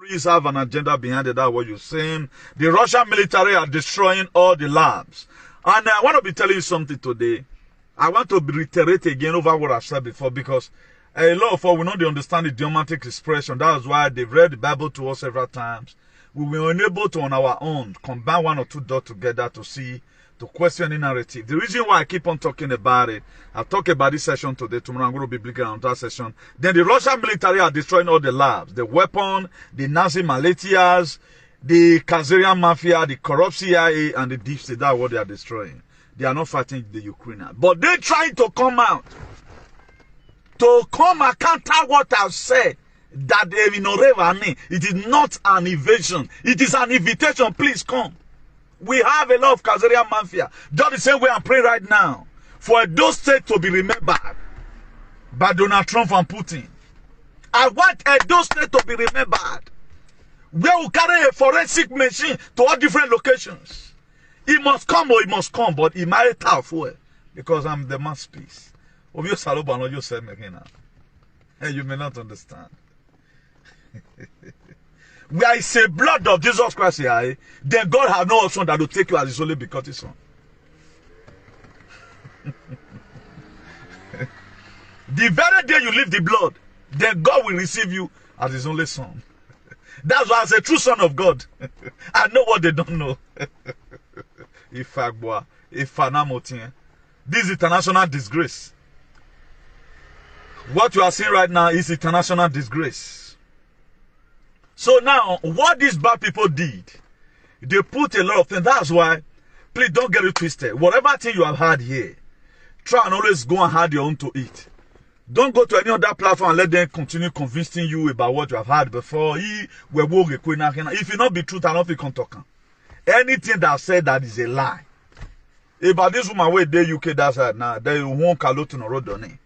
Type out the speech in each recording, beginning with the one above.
terrorists have an agenda behind it. That's what you're saying. The Russian military are destroying all the labs. And I want to be telling you something today. I want to reiterate again over what I've said before, because a lot of us will not understand the idiomatic expression. That's why they've read the Bible to us several times. We were unable to, on our own, combine one or two dots together to question the narrative. The reason why I keep on talking about it, I'll talk about this session today. Tomorrow I'm going to be bringing another session. Then the Russian military are destroying all the labs, the weapon, the Nazi militias, the Khazarian mafia, the corrupt CIA, and the deep state. That's what they are destroying. They are not fighting the Ukrainians. But they're trying to come out, to come and counter what I've said, that they will me. It is not an invasion. It is an invitation. Please come. We have a lot of Khazarian mafia. Just the same way I'm praying right now for those states to be remembered by Donald Trump and Putin. I want those states to be remembered, where we carry a forensic machine to all different locations. It must come, or it must come, but it might tough way, because I'm the masterpiece. Of your saloba, not your semekina. And you may not understand. Where is the blood of Jesus Christ here, then God has no option that will take you as his only begotten son. The very day you leave the blood, then God will receive you as his only son. That's why, as a true son of God, I know what they don't know. This is international disgrace. What you are seeing right now is international disgrace. So now, what these bad people did, they put a lot of things. That's why, please don't get it twisted. Whatever thing you have had here, try and always go and add your own to it. Don't go to any other platform and let them continue convincing you about what you have had before. If it not be truth, I don't feel talking. Anything that said that is a lie. About this woman where they UK that's right now, they won't call to no road on it.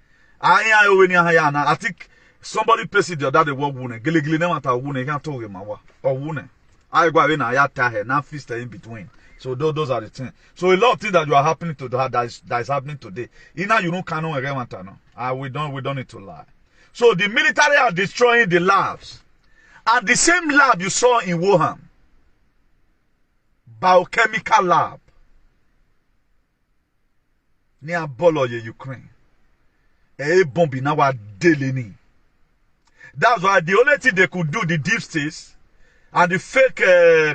I think somebody placed it the other day. What woman? Giligili never matter woman. Can't talk about or woman. I go in. I have tie now fist in between. So those are the things. So a lot of things that you are happening to that is happening today. You don't canon again no. We don't need to lie. So the military are destroying the labs, and the same lab you saw in Wuhan, biochemical lab near Boloye, Ukraine. Bombi now daily. That's why the only thing they could do, the deep states and the fake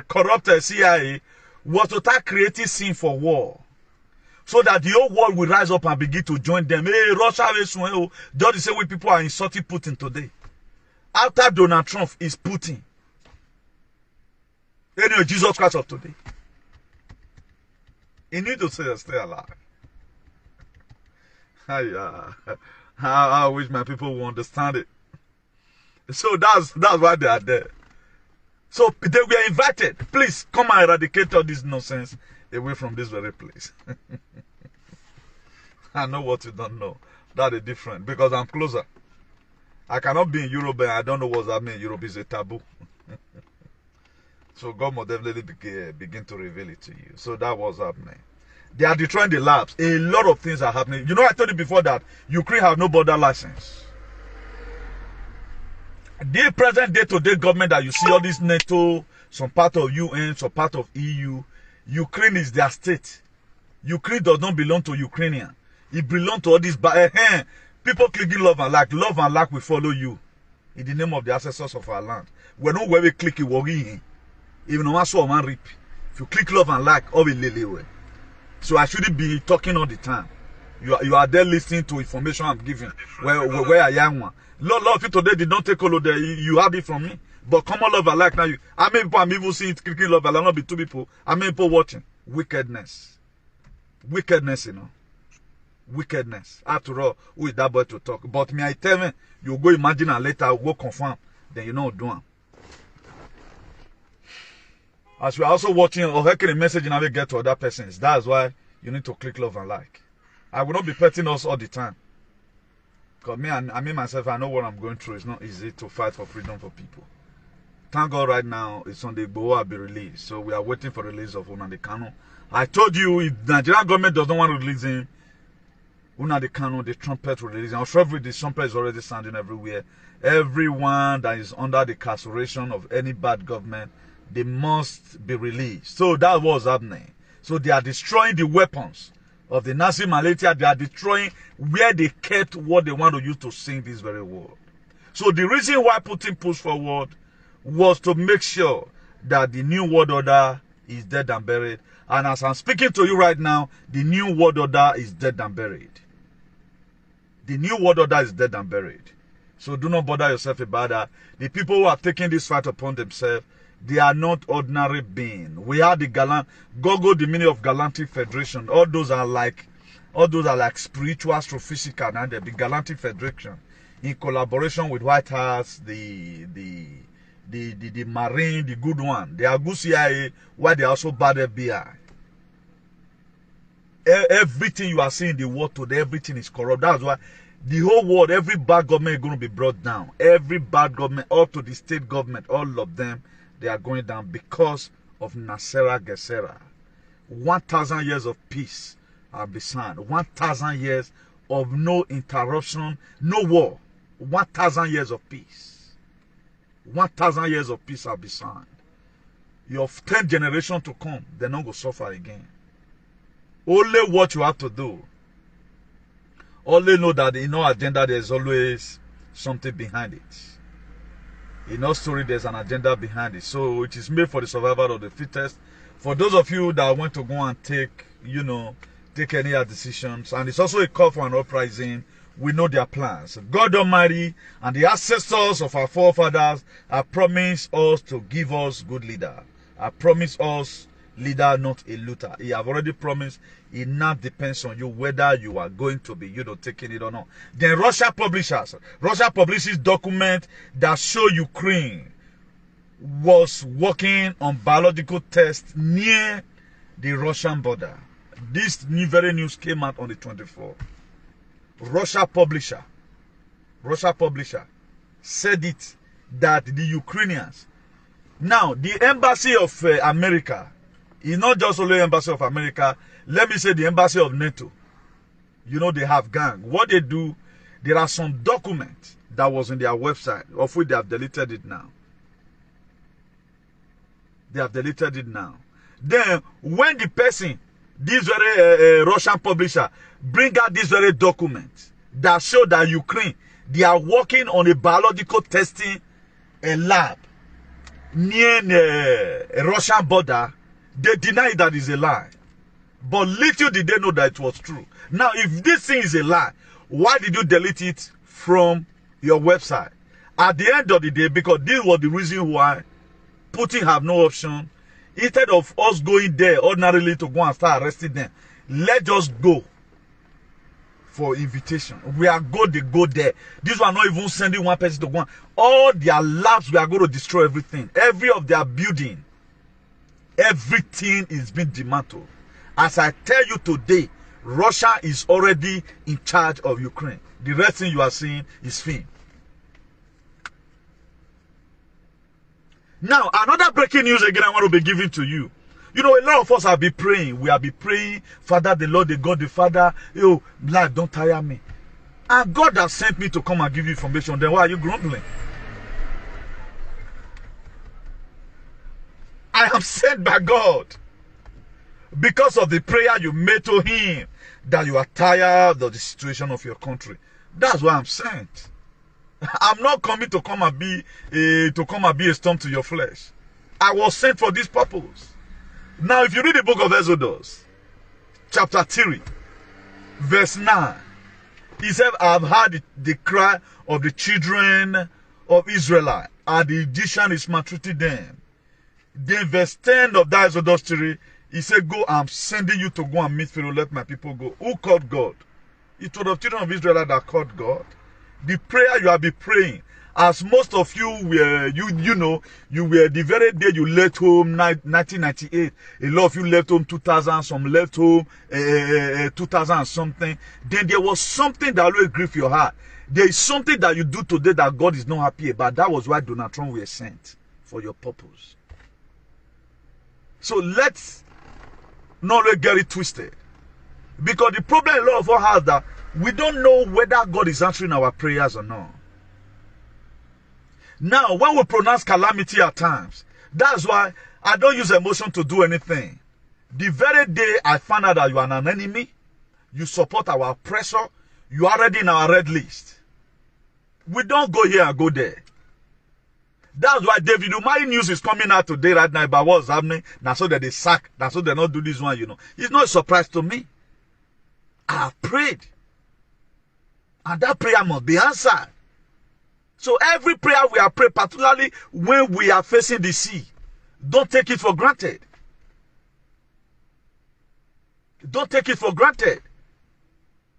corrupt CIA, was to start creating scene for war, so that the whole world will rise up and begin to join them. Hey, Russia, just the same way people are insulting Putin today. After Donald Trump is Putin. Anyway, Jesus Christ of today. He need to stay alive. I wish my people will understand it. So that's why they are there. So they were invited. Please come and eradicate all this nonsense away from this very place. I know what you don't know. That is different because I'm closer. I cannot be in Europe and I don't know what's happening in Europe. Is a taboo. So God will definitely begin to reveal it to you. So that was happening. They are destroying the labs. A lot of things are happening. You know, I told you before that Ukraine have no border license. The present day-to-day government that you see, all this NATO, some part of UN, some part of EU, Ukraine is their state. Ukraine does not belong to Ukrainian. It belongs to all these people clicking love and like. Love and like will follow you in the name of the ancestors of our land. We're not where we click it, worrying. Even one saw man rip. If you click love and like, all will lay. So I shouldn't be talking all the time. You are there listening to information I'm giving. Where I am one. Lot of people today did not take all of that. You have it from me. But common love and like now. I mean, I'm even seeing it clicking love and like, not be two people. I mean, people watching. Wickedness. Wickedness, you know. Wickedness. After all, who is that boy to talk? But me, I tell me, you go imagine and later I'll go confirm. Then you know what doing. As we are also watching or hearing a message and never get to other persons, that's why you need to click love and like. I will not be petting us all the time. Because me myself, I know what I'm going through. It's not easy to fight for freedom for people. Thank God right now, it's on the Igbo will be released. So we are waiting for the release of Nnamdi Kanu. I told you, if the Nigerian government does not want to release him, Una the canon, the trumpet will release. I'm sure the trumpet is already sounding everywhere. Everyone that is under the carceration of any bad government, they must be released. So that was happening. So they are destroying the weapons of the Nazi militia. They are destroying where they kept what they want to use to sing this very word. So the reason why Putin pushed forward was to make sure that the new world order is dead and buried. And as I'm speaking to you right now, the new world order is dead and buried. The new world order is dead and buried. So do not bother yourself about that. The people who are taking this fight upon themselves, they are not ordinary beings. We are the gallant, Gogo, the meaning of Galactic Federation. All those are like spiritual, astrophysical, and the Galactic Federation, in collaboration with White House, the Marine, the good one. They are good CIA, while they are also bad FBI. Everything you are seeing in the world today, everything is corrupt. That's why the whole world, every bad government is going to be brought down. Every bad government, up to the state government, all of them, they are going down because of Nasera Gesera. 1,000 years of peace have been signed. 1,000 years of no interruption, no war. 1,000 years of peace. 1,000 years of peace have been signed. Your 10th generation to come, they're not going to suffer again. Only what you have to do. Only know that in our agenda there's always something behind it. In our story there's an agenda behind it. So it is made for the survival of the fittest. For those of you that want to go and take any decisions, and it's also a call for an uprising. We know their plans. God Almighty and the ancestors of our forefathers have promised us to give us good leader. Have promised us leader, not a looter. He have already promised. It now depends on you whether you are going to be, taking it or not. Then Russia publishes document that show Ukraine was working on biological tests near the Russian border. This very news came out on the 24th. Russia publisher said it that the Ukrainians. Now, the embassy of America is not just only embassy of America. Let me say the embassy of NATO. They have gang. What they do, there are some documents that was in their website, of which they have deleted it now. They have deleted it now. Then, when the person, this very Russian publisher, bring out this very document that show that Ukraine, they are working on a biological testing lab near a Russian border, they deny that is a lie. But little did they know that it was true. Now, if this thing is a lie, why did you delete it from your website? At the end of the day, because this was the reason why Putin have no option. Instead of us going there ordinarily to go and start arresting them, let's just go for invitation. We are going to go there. This one not even sending one person to go. All their labs, we are going to destroy everything. Every of their building, everything is being dismantled. As I tell you today, Russia is already in charge of Ukraine. The rest thing you are seeing is film. Now, another breaking news again I want to be giving to you. A lot of us have been praying. We have been praying, Father, the Lord, the God, the Father. Life, don't tire me. And God has sent me to come and give you information. Then why are you grumbling? I am sent by God. Because of the prayer you made to Him, that you are tired of the situation of your country. That's why I'm sent. I'm not coming to come and be a storm to your flesh. I was sent for this purpose. Now, if you read the book of Exodus, chapter 3, verse 9, he said, I have heard the cry of the children of Israel, and the Egyptian is maltreating them. Then verse 10 of that Exodus 3, he said, go, I'm sending you to go and meet Pharaoh, let my people go. Who called God? It was the children of Israel that called God. The prayer you have been praying, as most of you were, you were the very day you left home 1998. A lot of you left home 2000, some left home 2000 and something. Then there was something that always grieved your heart. There is something that you do today that God is not happy about. That was why Donald Trump was sent, for your purpose. So let's not get it twisted. Because the problem a lot of us have that we don't know whether God is answering our prayers or not. Now, when we pronounce calamity at times, that's why I don't use emotion to do anything. The very day I find out that you are an enemy, you support our oppressor, you are already in our red list. We don't go here and go there. That's why David Umahi news is coming out today right now about what's happening. That's so that they sack. That's so they not do this one, you know. It's not a surprise to me. I have prayed. And that prayer must be answered. So every prayer we are praying, particularly when we are facing the sea, don't take it for granted. Don't take it for granted.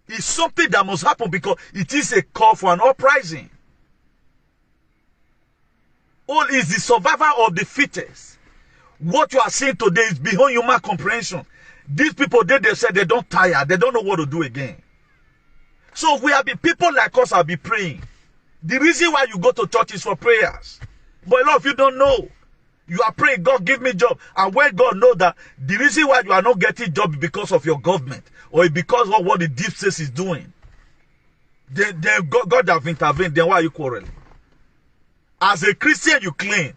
It's something that must happen because it is a call for an uprising. All is the survival of the fittest. What you are seeing today is beyond human comprehension. These people, they said they don't tire. They don't know what to do again. So people like us will be praying. The reason why you go to church is for prayers. But a lot of you don't know. You are praying, God give me job. And when God knows that the reason why you are not getting job is because of your government or because of what the deep state is doing, then God have intervened. Then why are you quarreling? As a Christian, you claim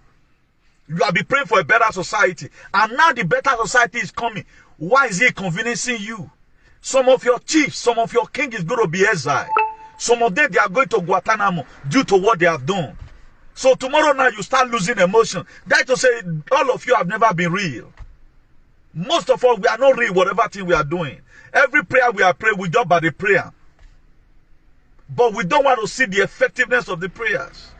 you have been praying for a better society, and now the better society is coming. Why is it conveniencing you? Some of your chiefs, some of your king is going to be exiled. Some of them, they are going to Guantanamo due to what they have done. So tomorrow now you start losing emotion. That to say all of you have never been real. Most of us, we are not real whatever thing we are doing. Every prayer we are praying, we jump by the prayer. But we don't want to see the effectiveness of the prayers.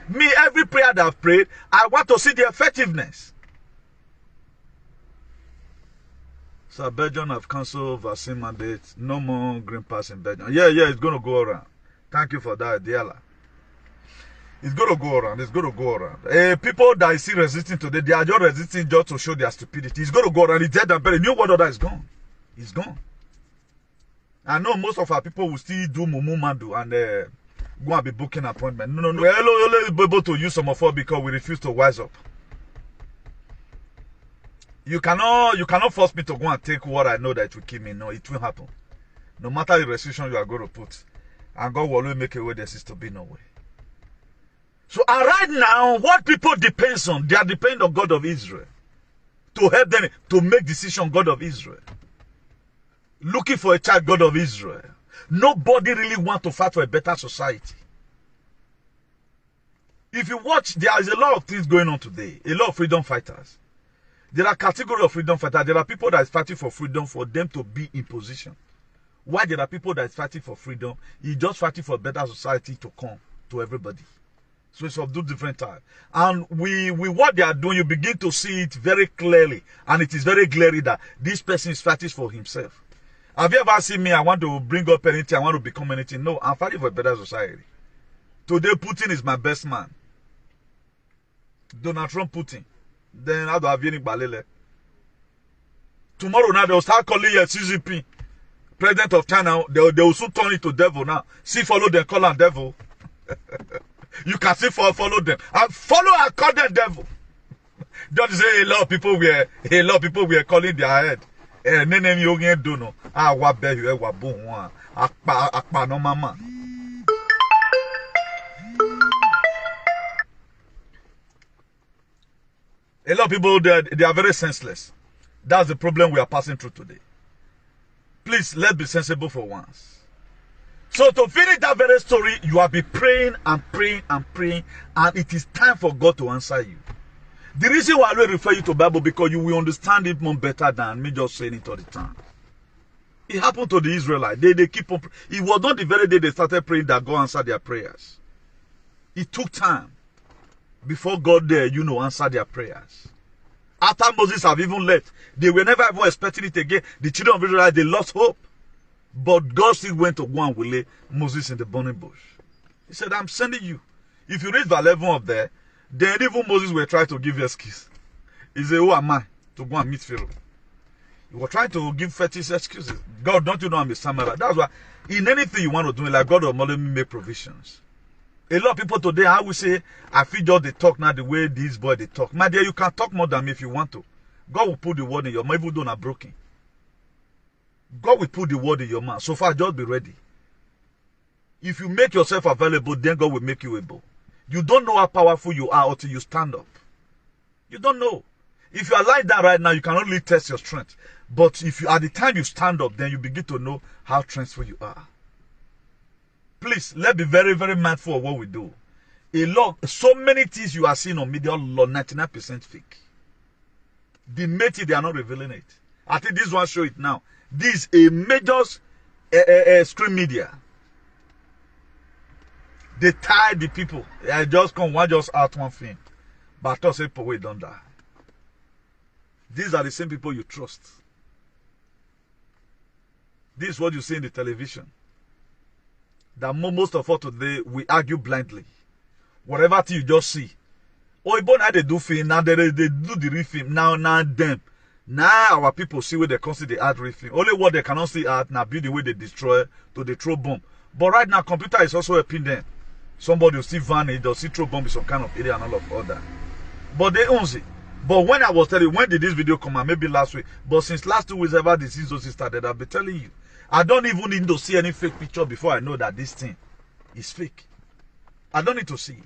Me, every prayer that I've prayed, I want to see the effectiveness. So Belgium have cancelled vaccine mandates. No more green pass in Belgium. Yeah, it's going to go around. Thank you for that, Diala. It's going to go around. It's going to go around. People that is still resisting today, they are just resisting just to show their stupidity. It's going to go around. It's dead and buried. New world order is gone. It's gone. I know most of our people will still do Mumu Mandu and go and be booking appointment. No. We're only able to use some of us because we refuse to wise up. You cannot force me to go and take what I know that will kill me. No, it will happen. No matter the restriction you are going to put. And God will always make a way there seems to be no way. So right now, what people depend on, they are depending on God of Israel. To help them to make decision, God of Israel. Looking for a child, God of Israel. Nobody really wants to fight for a better society. If you watch, there is a lot of things going on today. A lot of freedom fighters. There are categories of freedom fighters. There are people that is fighting for freedom for them to be in position. Why there are people that is fighting for freedom? He's just fighting for a better society to come to everybody. So it's of two different types. And with what they are doing, you begin to see it very clearly. And it is very clearly that this person is fighting for himself. Have you ever seen me? I want to bring up anything. I want to become anything. No, I'm fighting for a better society. Today, Putin is my best man. Donald Trump, Putin. Then how do I have any balele? Tomorrow now, they'll start calling you SH0CKING, president of China. They will soon turn it to devil now. See, follow them, call them devil. You can see follow them. And follow and call them devil. Don't say a lot of people were calling their head. Nene mi ogen do no. Wa be you wa bo won. Apa no mama. A lot of people they are very senseless. That's the problem we are passing through today. Please, let's be sensible for once. So to finish that very story, you have been praying and praying and praying, and it is time for God to answer you. The reason why I will refer you to Bible, because you will understand it more better than me just saying it all the time. It happened to the Israelites. They keep on. It was not the very day they started praying that God answered their prayers. It took time before God answered their prayers. After Moses have even left, they were never even expecting it again. The children of Israel, they lost hope. But God still went to go and lay Moses in the burning bush. He said, I'm sending you. If you read verse 11 up there, then even Moses were trying to give you excuse. He said, who am I to go and meet Pharaoh? You were trying to give fetish excuses. God, don't you know I'm a Samaritan? That's why in anything you want to do, like God will Malami make provisions. A lot of people today, I will say, I feel just they talk now the way these boys they talk. My dear, you can talk more than me if you want to. God will put the word in your mouth, even though not broken. God will put the word in your mouth. So far, just be ready. If you make yourself available, then God will make you able. You don't know how powerful you are until you stand up. You don't know. If you are like that right now, you can only test your strength. But if you, at the time you stand up, then you begin to know how strengthful you are. Please, let's be very, very mindful of what we do. So many things you are seeing on media, 99% fake. The mate, they are not revealing it. I think this one show it now. This is a major screen media. They tie the people. I just come, one just out one thing. But I say, wait, don't die. These are the same people you trust. This is what you see in the television. That most of us today, we argue blindly. Whatever thing you just see. Oh, even now they do film, now they do the real film. Now them. Now our people see where they constantly add real film. Only what they cannot see at now be the way they destroy to the throw bomb. But right now, computer is also helping them. Somebody will see vanish, they'll see throw bomb in some kind of area and all of other. But they own it. But when I was telling you, when did this video come out? Maybe last week. But since last 2 weeks ever the season started, I'll be telling you. I don't even need to see any fake picture before I know that this thing is fake. I don't need to see it.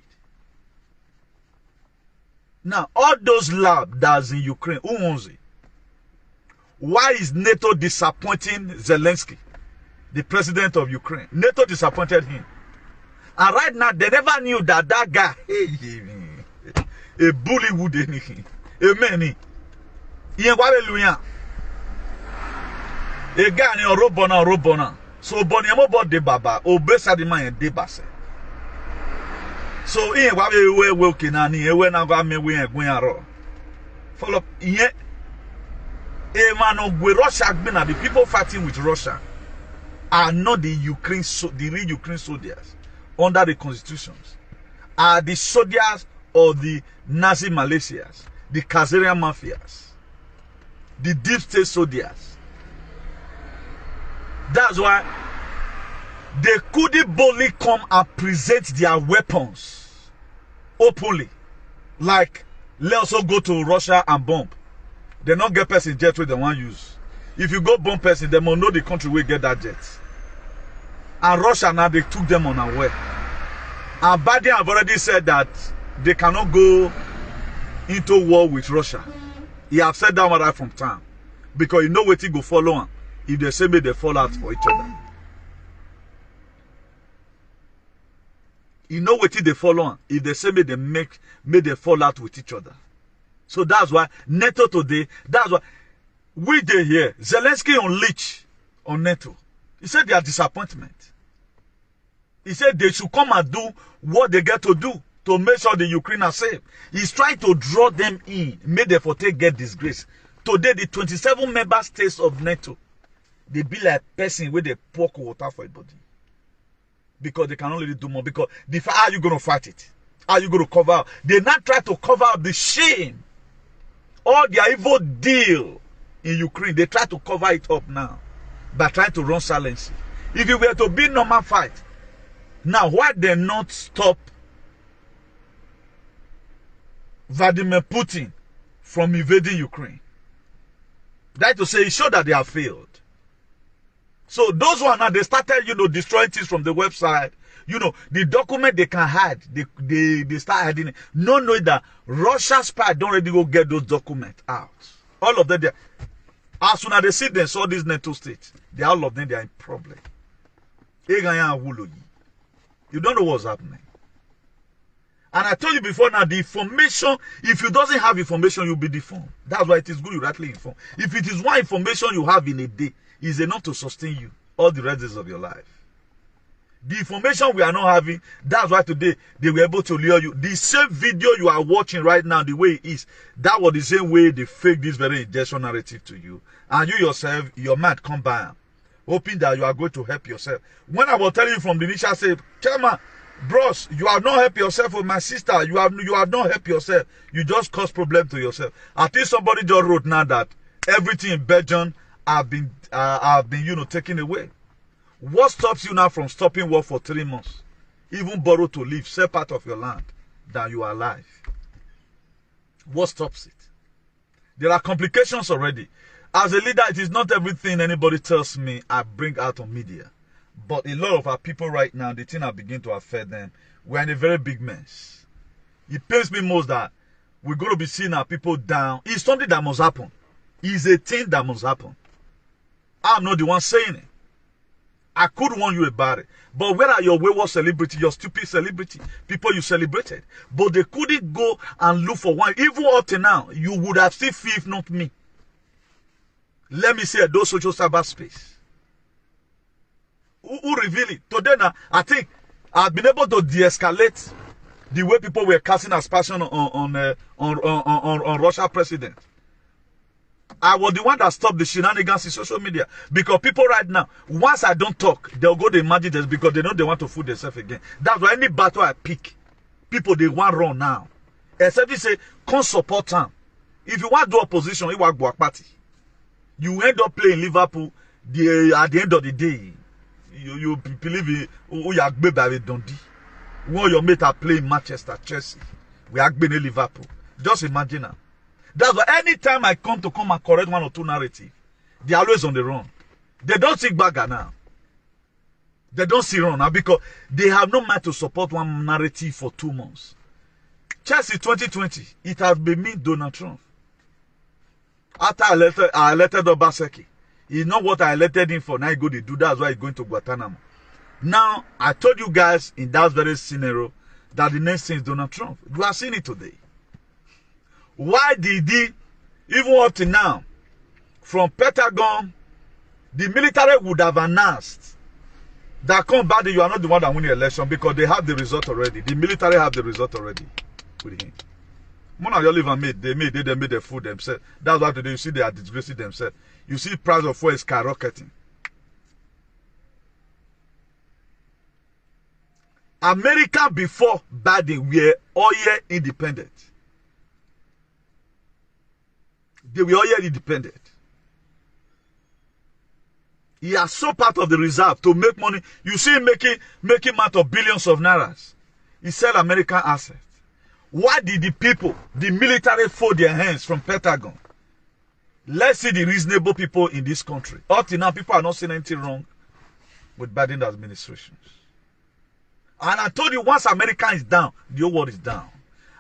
Now, all those labs that's in Ukraine, who owns it? Why is NATO disappointing Zelensky, the president of Ukraine? NATO disappointed him. And right now, they never knew that that guy, a bully would anything. Amen. A guy in Robona. So, Bonyamo bought the Baba, Obesa the man, de Basse. So, in what we were working on here, when I got me, we are going around. Follow up, yeah. A man of Russia, the people fighting with Russia are not the Ukraine, the real Ukraine soldiers under the constitutions. Are the soldiers of the Nazi Malaysians, the Khazarian mafias, the deep state soldiers. That's why they couldn't boldly come and present their weapons openly. Like, let's also go to Russia and bomb. They not get person jet where they want to use. If you go bomb person, they must know the country will get that jet. And Russia now, they took them unaware. And Biden have already said that they cannot go into war with Russia. He have said that one right from time. Because you know what he go follow on. If they say they fall out for each other. You know what they follow on. If they say they fall out with each other. So that's why NATO today, that's why we dey here. Zelensky unleash on NATO. He said their disappointment. He said they should come and do what they get to do to make sure the Ukraine are safe. He's trying to draw them in, make them for get disgrace. Today, the 27 member states of NATO, they be like person where they pour water for a body. Because they can only do more. Because how are you going to fight it? How are you going to cover up? They not try to cover up the shame. All their evil deal in Ukraine, they try to cover it up now by trying to run silence. If it were to be normal fight, now why they not stop Vladimir Putin from invading Ukraine? That to say, it showed that they have failed. So those one now, they started, destroying things from the website. The document they can hide, they start hiding it. No, knowing that Russia spy don't already go get those documents out. All of them, as soon as they see them, saw these NATO states, all of them, they are in problem. You don't know what's happening. And I told you before now, the information, if you doesn't have information, you'll be deformed. That's why it is good you rightly inform. If it is one information you have in a day, is enough to sustain you all the rest of your life. The information we are not having, that's why today they were able to lure you. The same video you are watching right now, the way it is, that was the same way they fake this very injection narrative to you. And you yourself, your mind come by, hoping that you are going to help yourself. When I was telling you from the initial, I said, Chairman, bros, you have not helped yourself with my sister. You have not helped yourself. You just cause problem to yourself. I think somebody just wrote now that everything in Belgium have been taken away. What stops you now from stopping work for 3 months? Even borrow to live, sell part of your land, that you are alive. What stops it? There are complications already. As a leader, it is not everything anybody tells me I bring out on media. But a lot of our people right now, the thing that begin to affect them, we're in a very big mess. It pains me most that we're going to be seeing our people down. It's something that must happen. It's a thing that must happen. I'm not the one saying it. I could warn you about it. But where are your wayward celebrity, your stupid celebrity, people you celebrated? But they couldn't go and look for one. Even up to now, you would have seen if not me. Let me say those social cyberspace. Who reveal it? Today now, I think I've been able to de-escalate the way people were casting aspersion on Russia president. I was the one that stopped the shenanigans in social media. Because people right now, once I don't talk, they'll go to imagine this because they know they want to fool themselves again. That's why any battle I pick, people they want run now. Except you say, come support them. If you want to do opposition, you want to go party. You end up playing Liverpool at the end of the day. You believe in who you are by Dundee. When your mate are playing Manchester, Chelsea, we are going to Liverpool. Just imagine now. That's why anytime I come and correct one or two narrative, they're always on the run. They don't think back now. They don't see run now because they have no mind to support one narrative for 2 months. Chelsea 2020, it has been me, Donald Trump. After I elected Obaseki, it's not what I elected him for. Now he go to do. That's why he's going to Guantanamo. Now, I told you guys in that very scenario that the next thing is Donald Trump. You are seeing it today. Why did he, even up to now, from Pentagon, the military would have announced that come back, you are not the one that win the election because they have the result already. The military have the result already with him. One of your live made, they made the food themselves. That's why today you see they are disgracing themselves. You see price of fuel is skyrocketing. America before Biden were oil independent. They were oil independent. He has so part of the reserve to make money. You see him making amount of billions of nairas. He sell American assets. Why did the people, the military, fold their hands from Pentagon? Let's see the reasonable people in this country. Up to now, people are not saying anything wrong with Biden administrations. And I told you, once America is down, the whole world is down.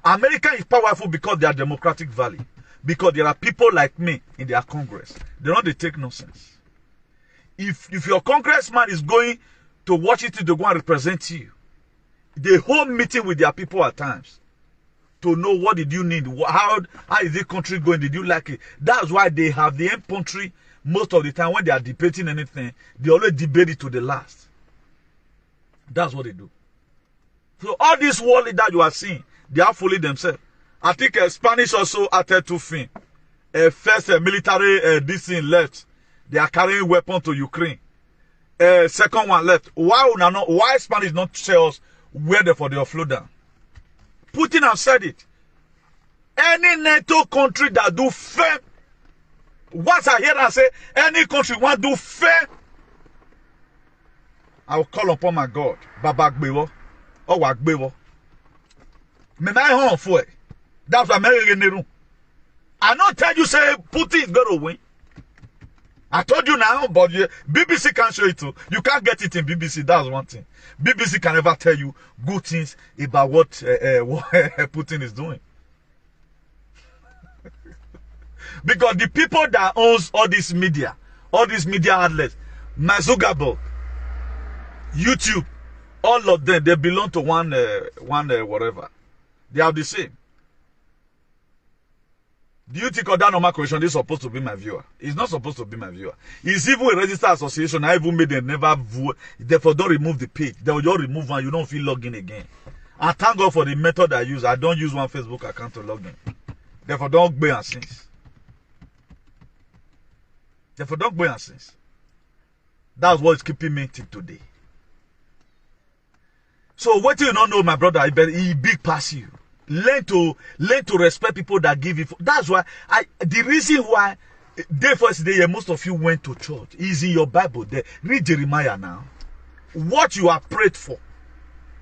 America is powerful because they are democratic value. Because there are people like me in their Congress. They don't take nonsense. If your congressman is going to Washington to go and represent you, they hold meeting with their people at times to know what did you need, how is the country going, did you like it. That's why they have the infantry most of the time. When they are debating anything, they always debate it to the last. That's what they do. So all this world that you are seeing, they are fooling themselves. I think Spanish also added to fin. First military this thing left. They are carrying weapons to Ukraine. Second one left. Why Spanish not tell us where they offload down? Putin has said it. Any NATO country that do fair, once I hear that say any country want to do fair, I will call upon my God. Baba Gbewo or Wagbewo. Me na home for it. That's why I not tell you say Putin is going to win. I told you now, but BBC can't show it too. You can't get it in BBC. That's one thing. BBC can never tell you good things about what Putin is doing. Because the people that owns all this media outlets, Zuckerberg, YouTube, all of them, they belong to one whatever. They are the same. Do you think that normal question is supposed to be my viewer? It's not supposed to be my viewer. It's even a registered association. I even made them never vote. Therefore, don't remove the page. They will just remove one. You don't feel login again. I thank God for the method I use. I don't use one Facebook account to log in. Therefore, don't go and sins. Therefore, don't go and sins. That's what's keeping me till today. So, what you don't know, my brother, he big pass you. Learn to respect people that give you. That's why the reason why day first day most of you went to church is in your Bible there. Read Jeremiah now. What you are prayed for,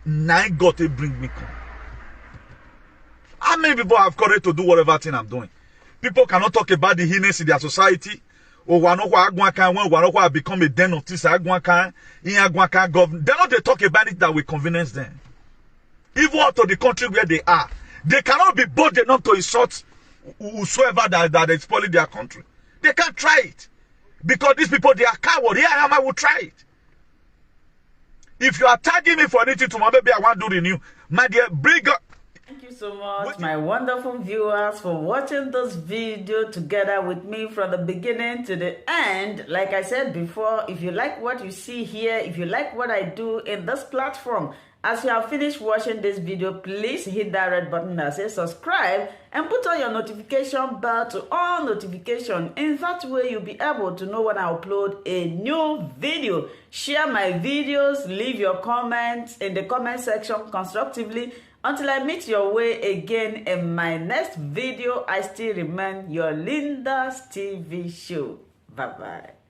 now God will bring me come. How many people have courage to do whatever thing I'm doing? People cannot talk about the heinous in their society. O wanokwa agwankan when wanokwa become a den of this agwankan in agwankan government. They know they talk about it that will convenience them. Even out of the country where they are, they cannot be bold enough to insult whosoever that is spoiling their country. They can't try it. Because these people, they are cowards. Here I am, I will try it. If you are tagging me for anything tomorrow, maybe I want to renew. My dear, bring up. Thank you so much, my wonderful viewers, for watching this video together with me from the beginning to the end. Like I said before, if you like what you see here, if you like what I do in this platform, as you have finished watching this video, please hit that red button that says subscribe and put on your notification bell to all notification. In that way, you'll be able to know when I upload a new video. Share my videos, leave your comments in the comment section constructively. Until I meet your way again in my next video, I still remain your Linda's TV show. Bye-bye.